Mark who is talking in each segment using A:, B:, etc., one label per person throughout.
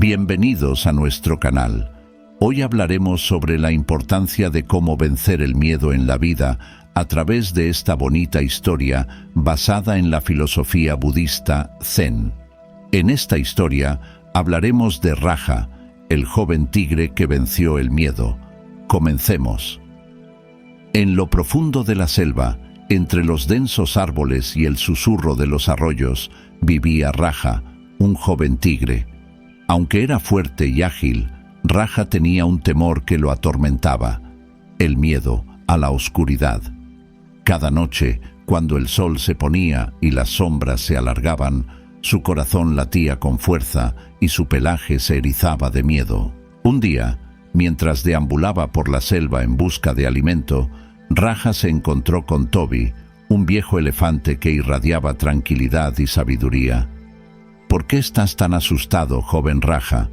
A: Bienvenidos a nuestro canal. Hoy hablaremos sobre la importancia de cómo vencer el miedo en la vida a través de esta bonita historia basada en la filosofía budista Zen. En esta historia hablaremos de Raja, el joven tigre que venció el miedo. Comencemos. En lo profundo de la selva, entre los densos árboles y el susurro de los arroyos, vivía Raja, un joven tigre. Aunque era fuerte y ágil, Raja tenía un temor que lo atormentaba: el miedo a la oscuridad. Cada noche, cuando el sol se ponía y las sombras se alargaban, su corazón latía con fuerza y su pelaje se erizaba de miedo. Un día, mientras deambulaba por la selva en busca de alimento, Raja se encontró con Toby, un viejo elefante que irradiaba tranquilidad y sabiduría. «¿Por qué estás tan asustado, joven Raja?»,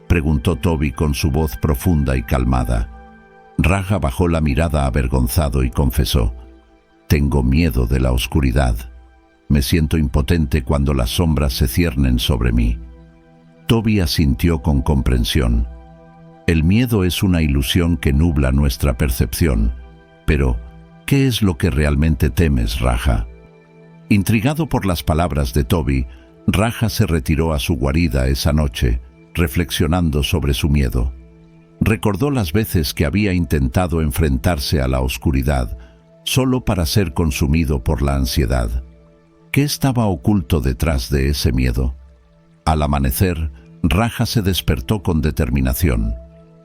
A: preguntó Toby con su voz profunda y calmada. Raja bajó la mirada avergonzado y confesó: «Tengo miedo de la oscuridad. Me siento impotente cuando las sombras se ciernen sobre mí». Toby asintió con comprensión. «El miedo es una ilusión que nubla nuestra percepción. Pero, ¿qué es lo que realmente temes, Raja?». Intrigado por las palabras de Toby, Raja se retiró a su guarida esa noche, reflexionando sobre su miedo. Recordó las veces que había intentado enfrentarse a la oscuridad, solo para ser consumido por la ansiedad. ¿Qué estaba oculto detrás de ese miedo? Al amanecer, Raja se despertó con determinación.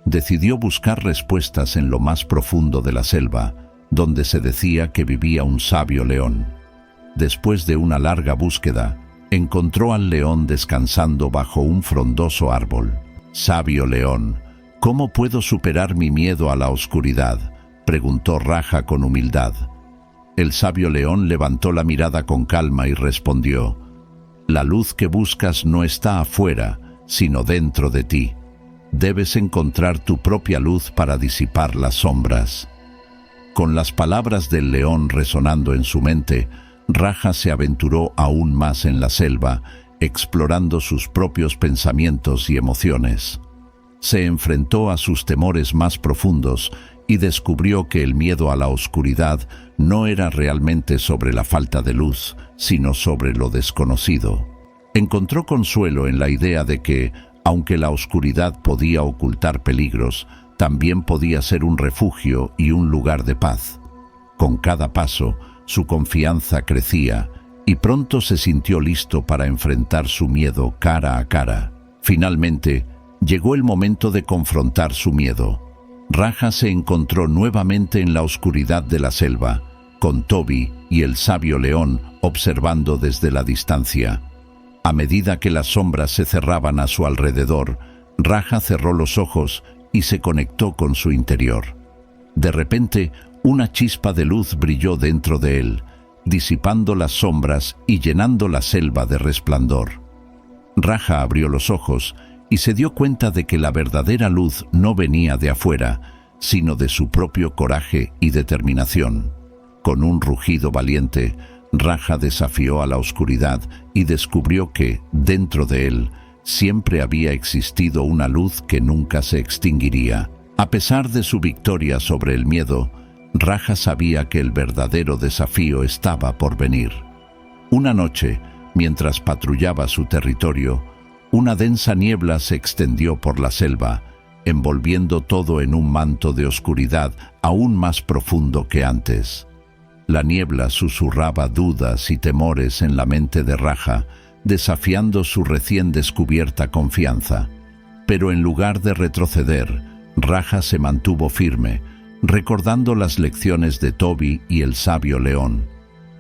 A: Decidió buscar respuestas en lo más profundo de la selva, donde se decía que vivía un sabio león. Después de una larga búsqueda, encontró al león descansando bajo un frondoso árbol. «Sabio león, ¿cómo puedo superar mi miedo a la oscuridad?», preguntó Raja con humildad. El sabio león levantó la mirada con calma y respondió: «La luz que buscas no está afuera, sino dentro de ti. Debes encontrar tu propia luz para disipar las sombras». Con las palabras del león resonando en su mente, Raja se aventuró aún más en la selva, explorando sus propios pensamientos y emociones. Se enfrentó a sus temores más profundos y descubrió que el miedo a la oscuridad no era realmente sobre la falta de luz, sino sobre lo desconocido. Encontró consuelo en la idea de que, aunque la oscuridad podía ocultar peligros, también podía ser un refugio y un lugar de paz. Con cada paso, su confianza crecía y pronto se sintió listo para enfrentar su miedo cara a cara. Finalmente, llegó el momento de confrontar su miedo. Raja se encontró nuevamente en la oscuridad de la selva, con Toby y el sabio león observando desde la distancia. A medida que las sombras se cerraban a su alrededor, Raja cerró los ojos y se conectó con su interior. De repente, una chispa de luz brilló dentro de él, disipando las sombras y llenando la selva de resplandor. Raja abrió los ojos y se dio cuenta de que la verdadera luz no venía de afuera, sino de su propio coraje y determinación. Con un rugido valiente, Raja desafió a la oscuridad y descubrió que, dentro de él, siempre había existido una luz que nunca se extinguiría. A pesar de su victoria sobre el miedo, Raja sabía que el verdadero desafío estaba por venir. Una noche, mientras patrullaba su territorio, una densa niebla se extendió por la selva, envolviendo todo en un manto de oscuridad aún más profundo que antes. La niebla susurraba dudas y temores en la mente de Raja, desafiando su recién descubierta confianza. Pero en lugar de retroceder, Raja se mantuvo firme, recordando las lecciones de Toby y el sabio león.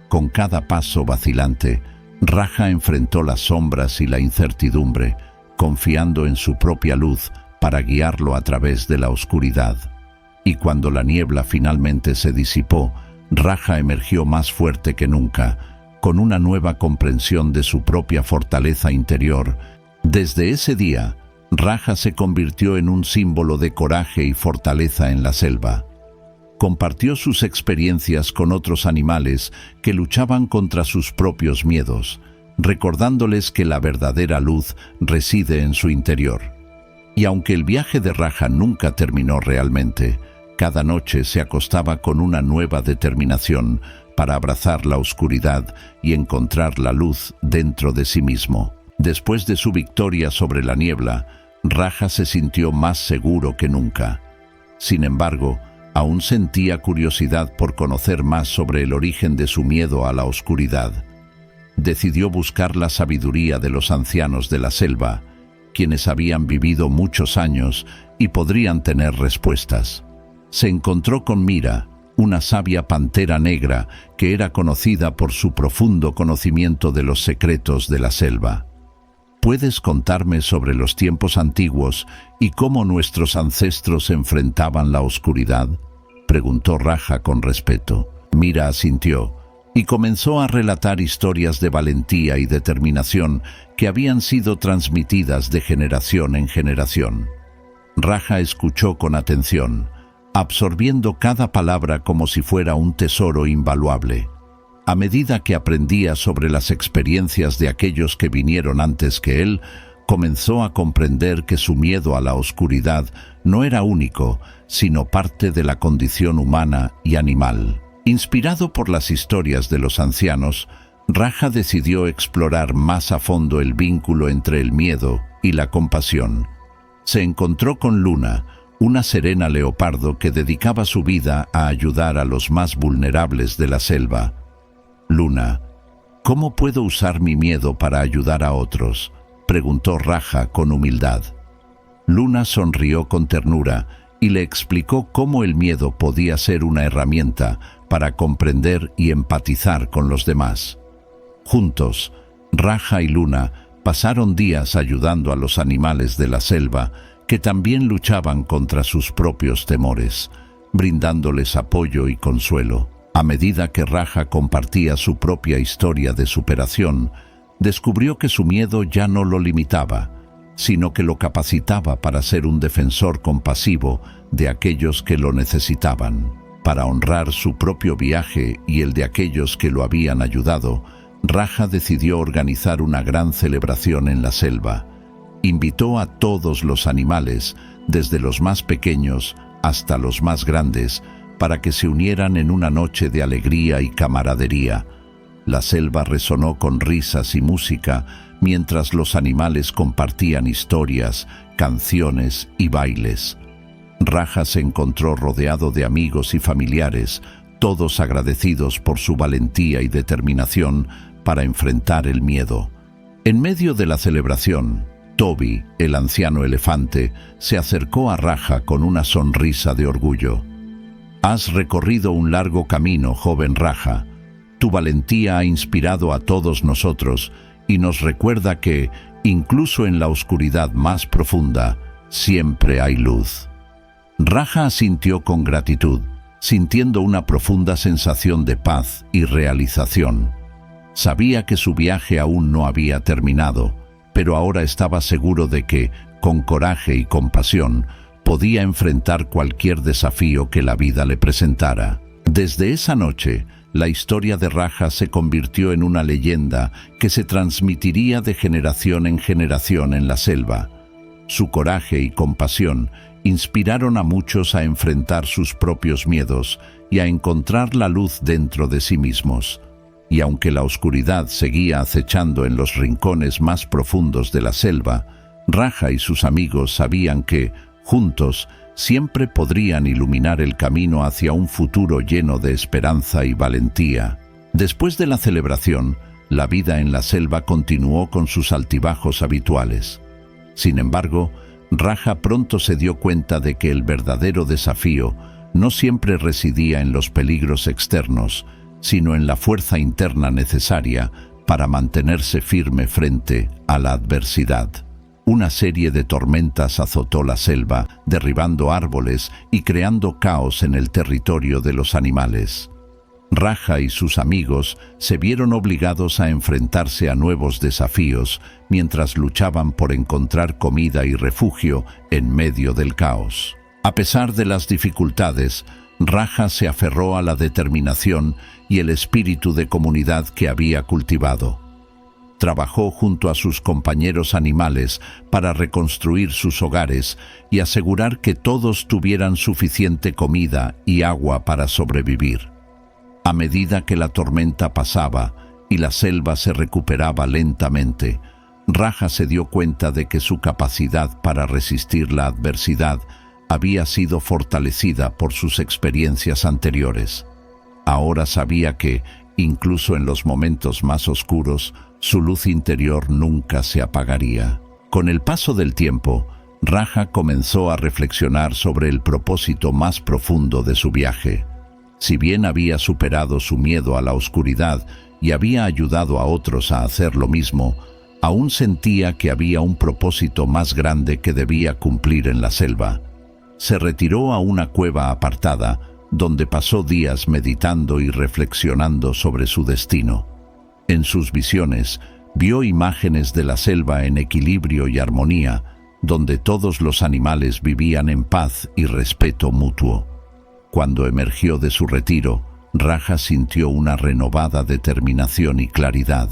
A: Con cada paso vacilante, Raja enfrentó las sombras y la incertidumbre, confiando en su propia luz para guiarlo a través de la oscuridad. Y cuando la niebla finalmente se disipó, Raja emergió más fuerte que nunca, con una nueva comprensión de su propia fortaleza interior. Desde ese día, Raja se convirtió en un símbolo de coraje y fortaleza en la selva. Compartió sus experiencias con otros animales que luchaban contra sus propios miedos, recordándoles que la verdadera luz reside en su interior. Y aunque el viaje de Raja nunca terminó realmente, cada noche se acostaba con una nueva determinación para abrazar la oscuridad y encontrar la luz dentro de sí mismo. Después de su victoria sobre la niebla, Raja se sintió más seguro que nunca. Sin embargo, aún sentía curiosidad por conocer más sobre el origen de su miedo a la oscuridad. Decidió buscar la sabiduría de los ancianos de la selva, quienes habían vivido muchos años y podrían tener respuestas. Se encontró con Mira, una sabia pantera negra que era conocida por su profundo conocimiento de los secretos de la selva. ¿Puedes contarme sobre los tiempos antiguos y cómo nuestros ancestros enfrentaban la oscuridad?, preguntó Raja con respeto. Mira asintió y comenzó a relatar historias de valentía y determinación que habían sido transmitidas de generación en generación. Raja escuchó con atención, absorbiendo cada palabra como si fuera un tesoro invaluable. A medida que aprendía sobre las experiencias de aquellos que vinieron antes que él, comenzó a comprender que su miedo a la oscuridad no era único, sino parte de la condición humana y animal. Inspirado por las historias de los ancianos, Raja decidió explorar más a fondo el vínculo entre el miedo y la compasión. Se encontró con Luna, una serena leopardo que dedicaba su vida a ayudar a los más vulnerables de la selva. Luna, ¿cómo puedo usar mi miedo para ayudar a otros?, preguntó Raja con humildad. Luna sonrió con ternura y le explicó cómo el miedo podía ser una herramienta para comprender y empatizar con los demás. Juntos, Raja y Luna pasaron días ayudando a los animales de la selva que también luchaban contra sus propios temores, brindándoles apoyo y consuelo. A medida que Raja compartía su propia historia de superación, descubrió que su miedo ya no lo limitaba, sino que lo capacitaba para ser un defensor compasivo de aquellos que lo necesitaban. Para honrar su propio viaje y el de aquellos que lo habían ayudado, Raja decidió organizar una gran celebración en la selva. Invitó a todos los animales, desde los más pequeños hasta los más grandes, para que se unieran en una noche de alegría y camaradería. La selva resonó con risas y música, mientras los animales compartían historias, canciones y bailes. Raja se encontró rodeado de amigos y familiares, todos agradecidos por su valentía y determinación para enfrentar el miedo. En medio de la celebración, Toby, el anciano elefante, se acercó a Raja con una sonrisa de orgullo. «Has recorrido un largo camino, joven Raja. Tu valentía ha inspirado a todos nosotros y nos recuerda que, incluso en la oscuridad más profunda, siempre hay luz». Raja asintió con gratitud, sintiendo una profunda sensación de paz y realización. Sabía que su viaje aún no había terminado, pero ahora estaba seguro de que, con coraje y compasión, podía enfrentar cualquier desafío que la vida le presentara. Desde esa noche, la historia de Raja se convirtió en una leyenda que se transmitiría de generación en generación en la selva. Su coraje y compasión inspiraron a muchos a enfrentar sus propios miedos y a encontrar la luz dentro de sí mismos. Y aunque la oscuridad seguía acechando en los rincones más profundos de la selva, Raja y sus amigos sabían que, juntos, siempre podrían iluminar el camino hacia un futuro lleno de esperanza y valentía. Después de la celebración, la vida en la selva continuó con sus altibajos habituales. Sin embargo, Raja pronto se dio cuenta de que el verdadero desafío no siempre residía en los peligros externos, sino en la fuerza interna necesaria para mantenerse firme frente a la adversidad. Una serie de tormentas azotó la selva, derribando árboles y creando caos en el territorio de los animales. Raja y sus amigos se vieron obligados a enfrentarse a nuevos desafíos mientras luchaban por encontrar comida y refugio en medio del caos. A pesar de las dificultades, Raja se aferró a la determinación y el espíritu de comunidad que había cultivado. trabajó junto a sus compañeros animales para reconstruir sus hogares y asegurar que todos tuvieran suficiente comida y agua para sobrevivir. A medida que la tormenta pasaba y la selva se recuperaba lentamente, Raja se dio cuenta de que su capacidad para resistir la adversidad había sido fortalecida por sus experiencias anteriores. Ahora sabía que, incluso en los momentos más oscuros, su luz interior nunca se apagaría. Con el paso del tiempo, Raja comenzó a reflexionar sobre el propósito más profundo de su viaje. Si bien había superado su miedo a la oscuridad y había ayudado a otros a hacer lo mismo, aún sentía que había un propósito más grande que debía cumplir en la selva. Se retiró a una cueva apartada, donde pasó días meditando y reflexionando sobre su destino. En sus visiones, vio imágenes de la selva en equilibrio y armonía, donde todos los animales vivían en paz y respeto mutuo. Cuando emergió de su retiro, Raja sintió una renovada determinación y claridad.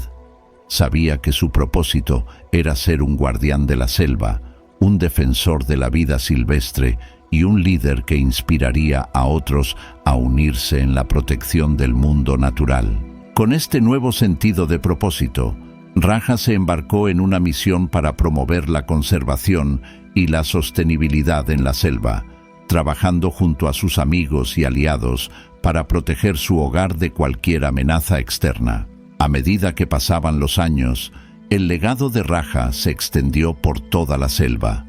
A: Sabía que su propósito era ser un guardián de la selva, un defensor de la vida silvestre y un líder que inspiraría a otros a unirse en la protección del mundo natural. Con este nuevo sentido de propósito, Raja se embarcó en una misión para promover la conservación y la sostenibilidad en la selva, trabajando junto a sus amigos y aliados para proteger su hogar de cualquier amenaza externa. A medida que pasaban los años, el legado de Raja se extendió por toda la selva.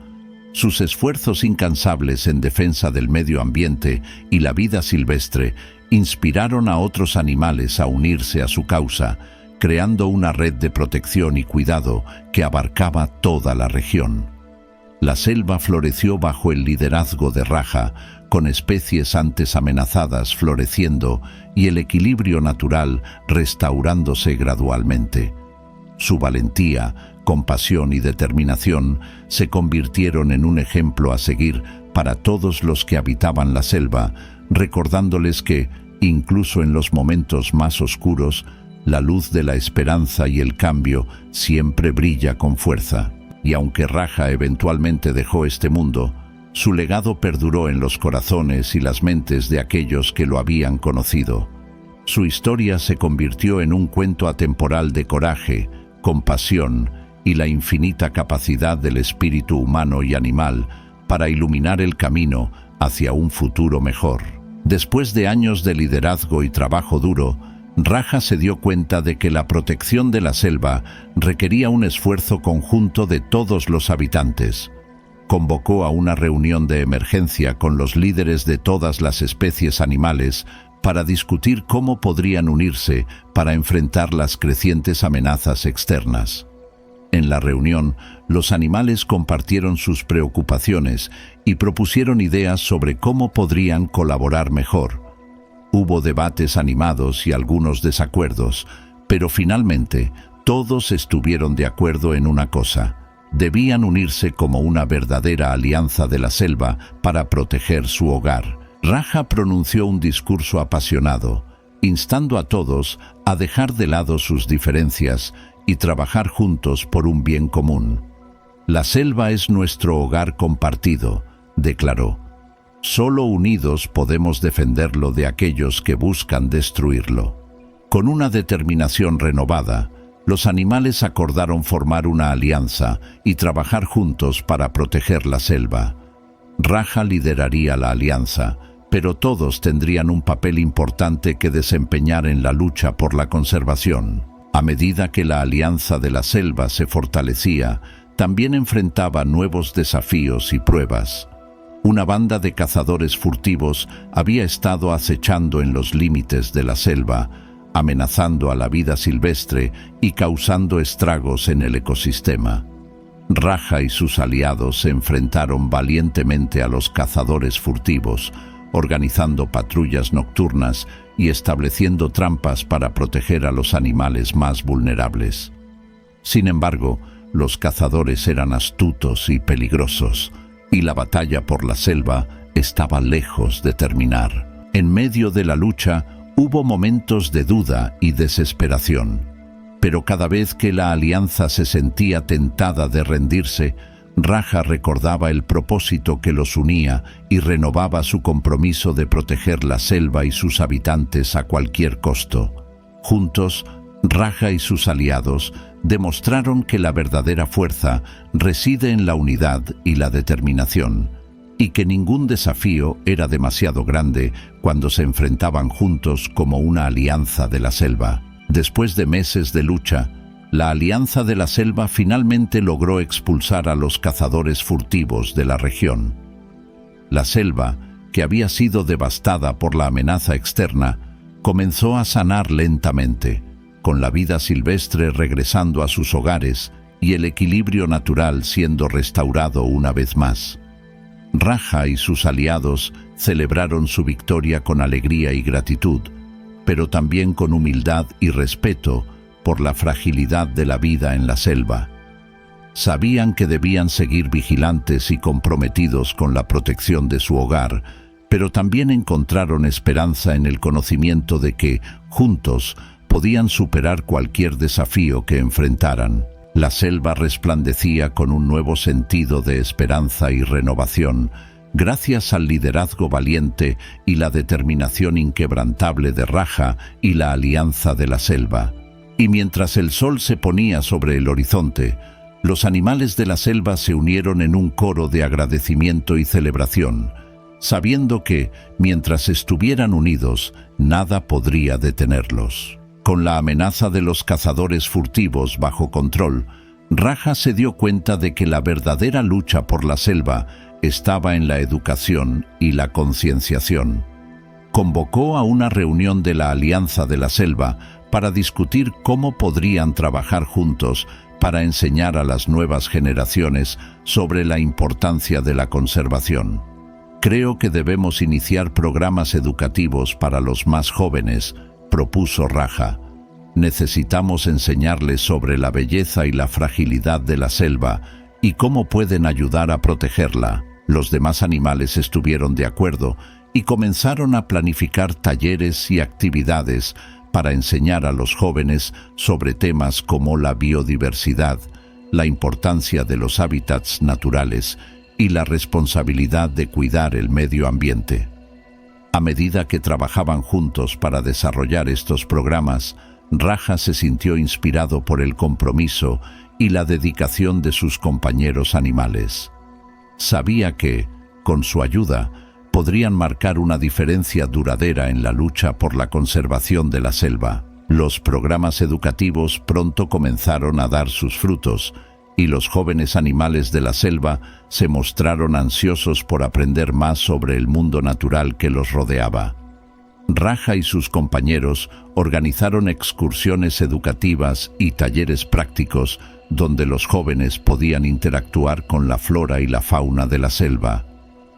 A: Sus esfuerzos incansables en defensa del medio ambiente y la vida silvestre inspiraron a otros animales a unirse a su causa, creando una red de protección y cuidado que abarcaba toda la región. La selva floreció bajo el liderazgo de Raja, con especies antes amenazadas floreciendo y el equilibrio natural restaurándose gradualmente. Su valentía, compasión y determinación se convirtieron en un ejemplo a seguir para todos los que habitaban la selva, recordándoles que, incluso en los momentos más oscuros, la luz de la esperanza y el cambio siempre brilla con fuerza. Y aunque Raja eventualmente dejó este mundo, su legado perduró en los corazones y las mentes de aquellos que lo habían conocido. Su historia se convirtió en un cuento atemporal de coraje, compasión y la infinita capacidad del espíritu humano y animal para iluminar el camino hacia un futuro mejor. Después de años de liderazgo y trabajo duro, Raja se dio cuenta de que la protección de la selva requería un esfuerzo conjunto de todos los habitantes. Convocó a una reunión de emergencia con los líderes de todas las especies animales para discutir cómo podrían unirse para enfrentar las crecientes amenazas externas. En la reunión, los animales compartieron sus preocupaciones y propusieron ideas sobre cómo podrían colaborar mejor. Hubo debates animados y algunos desacuerdos, pero finalmente todos estuvieron de acuerdo en una cosa: debían unirse como una verdadera alianza de la selva para proteger su hogar. Raja pronunció un discurso apasionado, instando a todos a dejar de lado sus diferencias y trabajar juntos por un bien común. La selva es nuestro hogar compartido, declaró. Solo unidos podemos defenderlo de aquellos que buscan destruirlo. Con una determinación renovada, los animales acordaron formar una alianza y trabajar juntos para proteger la selva. Raja lideraría la alianza, pero todos tendrían un papel importante que desempeñar en la lucha por la conservación. A medida que la alianza de la selva se fortalecía, también enfrentaba nuevos desafíos y pruebas. Una banda de cazadores furtivos había estado acechando en los límites de la selva, amenazando a la vida silvestre y causando estragos en el ecosistema. Raja y sus aliados se enfrentaron valientemente a los cazadores furtivos, organizando patrullas nocturnas y estableciendo trampas para proteger a los animales más vulnerables. Sin embargo, los cazadores eran astutos y peligrosos, y la batalla por la selva estaba lejos de terminar. En medio de la lucha, hubo momentos de duda y desesperación. Pero cada vez que la alianza se sentía tentada de rendirse, Raja recordaba el propósito que los unía y renovaba su compromiso de proteger la selva y sus habitantes a cualquier costo. Juntos, Raja y sus aliados demostraron que la verdadera fuerza reside en la unidad y la determinación, y que ningún desafío era demasiado grande cuando se enfrentaban juntos como una alianza de la selva. Después de meses de lucha, la Alianza de la Selva finalmente logró expulsar a los cazadores furtivos de la región. La selva, que había sido devastada por la amenaza externa, comenzó a sanar lentamente, con la vida silvestre regresando a sus hogares y el equilibrio natural siendo restaurado una vez más. Raja y sus aliados celebraron su victoria con alegría y gratitud, pero también con humildad y respeto por la fragilidad de la vida en la selva. Sabían que debían seguir vigilantes y comprometidos con la protección de su hogar, pero también encontraron esperanza en el conocimiento de que, juntos, podían superar cualquier desafío que enfrentaran. La selva resplandecía con un nuevo sentido de esperanza y renovación, gracias al liderazgo valiente y la determinación inquebrantable de Raja y la Alianza de la Selva. Y mientras el sol se ponía sobre el horizonte, los animales de la selva se unieron en un coro de agradecimiento y celebración, sabiendo que, mientras estuvieran unidos, nada podría detenerlos. Con la amenaza de los cazadores furtivos bajo control, Raja se dio cuenta de que la verdadera lucha por la selva estaba en la educación y la concienciación. Convocó a una reunión de la Alianza de la Selva para discutir cómo podrían trabajar juntos para enseñar a las nuevas generaciones sobre la importancia de la conservación. Creo que debemos iniciar programas educativos para los más jóvenes, propuso Raja. Necesitamos enseñarles sobre la belleza y la fragilidad de la selva y cómo pueden ayudar a protegerla. Los demás animales estuvieron de acuerdo y comenzaron a planificar talleres y actividades para enseñar a los jóvenes sobre temas como la biodiversidad, la importancia de los hábitats naturales y la responsabilidad de cuidar el medio ambiente. A medida que trabajaban juntos para desarrollar estos programas, Raja se sintió inspirado por el compromiso y la dedicación de sus compañeros animales. Sabía que, con su ayuda, podrían marcar una diferencia duradera en la lucha por la conservación de la selva. Los programas educativos pronto comenzaron a dar sus frutos, y los jóvenes animales de la selva se mostraron ansiosos por aprender más sobre el mundo natural que los rodeaba. Raja y sus compañeros organizaron excursiones educativas y talleres prácticos donde los jóvenes podían interactuar con la flora y la fauna de la selva.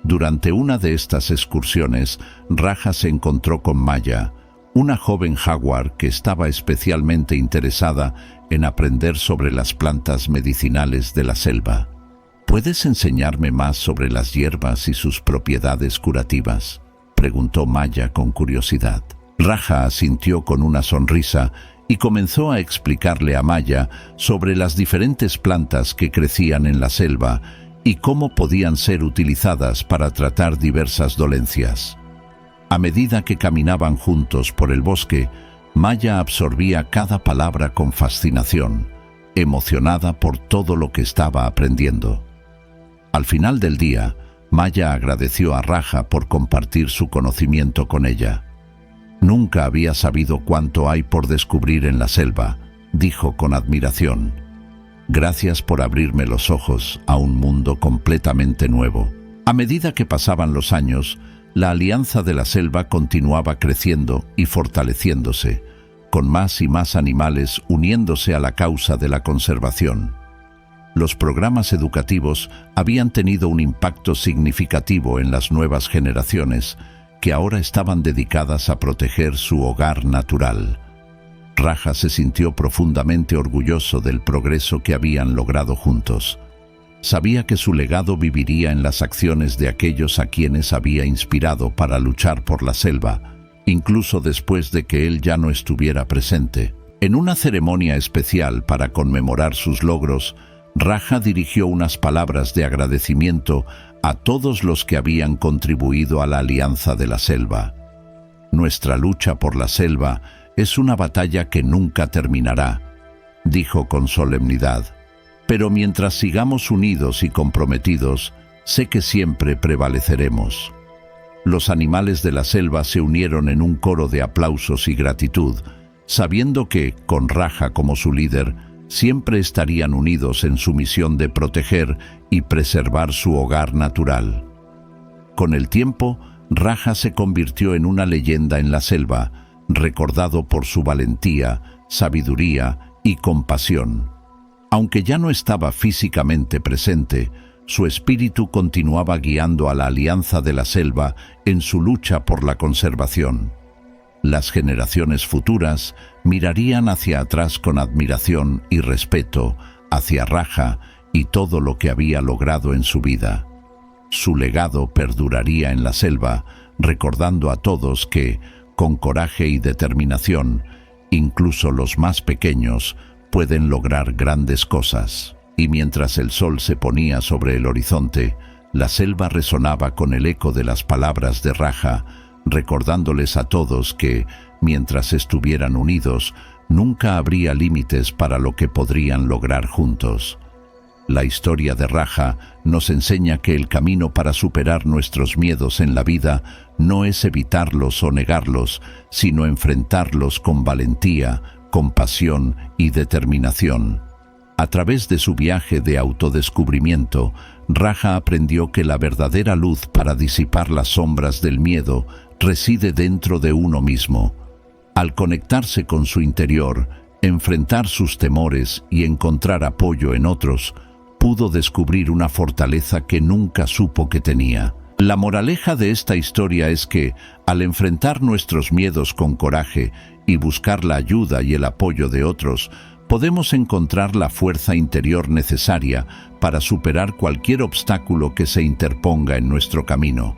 A: Durante una de estas excursiones, Raja se encontró con Maya, una joven jaguar que estaba especialmente interesada en aprender sobre las plantas medicinales de la selva. ¿Puedes enseñarme más sobre las hierbas y sus propiedades curativas?, preguntó Maya con curiosidad. Raja asintió con una sonrisa y comenzó a explicarle a Maya sobre las diferentes plantas que crecían en la selva y cómo podían ser utilizadas para tratar diversas dolencias. A medida que caminaban juntos por el bosque, Maya absorbía cada palabra con fascinación, emocionada por todo lo que estaba aprendiendo. Al final del día, Maya agradeció a Raja por compartir su conocimiento con ella. Nunca había sabido cuánto hay por descubrir en la selva, dijo con admiración. Gracias por abrirme los ojos a un mundo completamente nuevo. A medida que pasaban los años, la Alianza de la Selva continuaba creciendo y fortaleciéndose, con más y más animales uniéndose a la causa de la conservación. Los programas educativos habían tenido un impacto significativo en las nuevas generaciones, que ahora estaban dedicadas a proteger su hogar natural. Raja se sintió profundamente orgulloso del progreso que habían logrado juntos. Sabía que su legado viviría en las acciones de aquellos a quienes había inspirado para luchar por la selva, incluso después de que él ya no estuviera presente. En una ceremonia especial para conmemorar sus logros, Raja dirigió unas palabras de agradecimiento a todos los que habían contribuido a la Alianza de la Selva. Nuestra lucha por la selva es una batalla que nunca terminará, dijo con solemnidad. Pero mientras sigamos unidos y comprometidos, sé que siempre prevaleceremos. Los animales de la selva se unieron en un coro de aplausos y gratitud, sabiendo que, con Raja como su líder, siempre estarían unidos en su misión de proteger y preservar su hogar natural. Con el tiempo, Raja se convirtió en una leyenda en la selva, recordado por su valentía, sabiduría y compasión. Aunque ya no estaba físicamente presente, su espíritu continuaba guiando a la Alianza de la Selva en su lucha por la conservación. Las generaciones futuras mirarían hacia atrás con admiración y respeto hacia Raja y todo lo que había logrado en su vida. Su legado perduraría en la selva, recordando a todos que, con coraje y determinación, incluso los más pequeños pueden lograr grandes cosas. Y mientras el sol se ponía sobre el horizonte, la selva resonaba con el eco de las palabras de Raja, recordándoles a todos que, mientras estuvieran unidos, nunca habría límites para lo que podrían lograr juntos. La historia de Raja nos enseña que el camino para superar nuestros miedos en la vida no es evitarlos o negarlos, sino enfrentarlos con valentía, compasión y determinación. A través de su viaje de autodescubrimiento, Raja aprendió que la verdadera luz para disipar las sombras del miedo reside dentro de uno mismo. Al conectarse con su interior, enfrentar sus temores y encontrar apoyo en otros, pudo descubrir una fortaleza que nunca supo que tenía. La moraleja de esta historia es que, al enfrentar nuestros miedos con coraje y buscar la ayuda y el apoyo de otros, podemos encontrar la fuerza interior necesaria para superar cualquier obstáculo que se interponga en nuestro camino.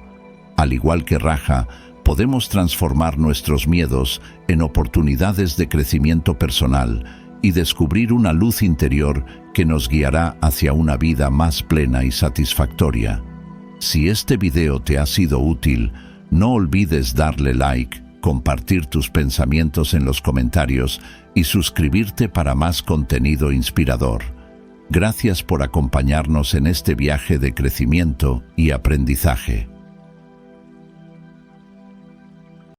A: Al igual que Raja, podemos transformar nuestros miedos en oportunidades de crecimiento personal y descubrir una luz interior que nos guiará hacia una vida más plena y satisfactoria. Si este video te ha sido útil, no olvides darle like, compartir tus pensamientos en los comentarios y suscribirte para más contenido inspirador. Gracias por acompañarnos en este viaje de crecimiento y aprendizaje.